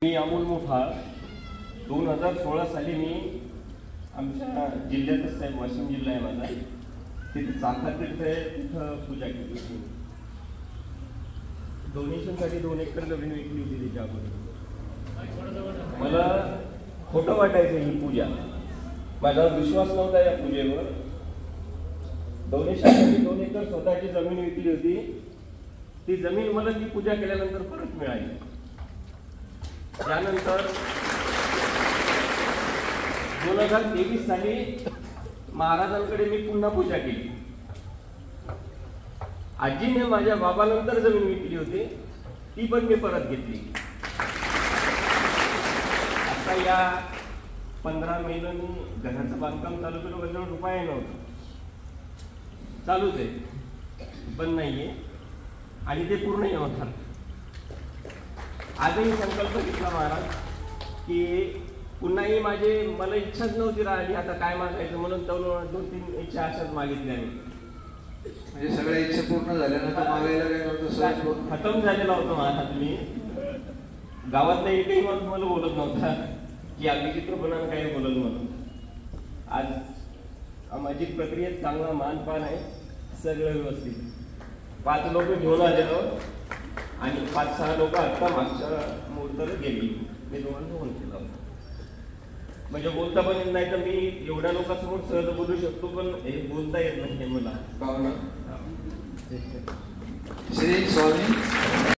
मी अमोल मोठाळ 2016 साली मी आमच्या जिल्ह्यातच आहे, वाशिम जिल्हा आहे माझा, तिथे चाकातीर्थ आहे, तिथं पूजा केली होती. डोनेशनसाठी 2 एकर जमीन विकली होती त्याच्या अगोदर. मला खोटं वाटायचं ही पूजा, माझा विश्वास नव्हता या पूजेवर. डोनेशनसाठी 2 एकर स्वतःची जमीन विकली होती. ती जमीन मला ती पूजा केल्यानंतर परत मिळाली. त्यानंतर 2023 साली महाराजांकडे मी पुन्हा पूजा केली. आजीने माझ्या बाबानंतर जमीन विकली होती, ती पण मी परत घेतली. आता या 15 महिन्यांनी घराचं बांधकाम चालू केलं, माझ्याजवळ रुपया नव्हता. चालूच आहे, पण नाहीये, आणि ते पूर्ण होणार. आजही संकल्प घेतला महाराज की पुन्हाही मला इच्छाच नव्हती राहिली, आता काय मागायचं म्हणून 2-3 इच्छा अशाच मागितल्या. म्हणजे सगळ्या इच्छा पूर्ण झाल्या ना, तर मागायला काय नव्हतं, खतम झालेला होतो महाराज. मी गावातल्या एकही माणूस मला बोलत नव्हता की आम्ही चित्र बनवून काही बोलत म्हणून. आज माझी प्रक्रियेत चांगला मानपान आहे, सगळं व्यवस्थित. 5 लोक घेऊन आलेलो आणि 5-6 लोक आता मागच्या मुहूर्ताला गेली. मी दोघांना फोन केला होता, म्हणजे बोलता पण येत नाही, तर मी एवढ्या लोकांसमोर सहज बोलू शकतो, पण हे बोलता येत नाही मला. श्री स्वामी.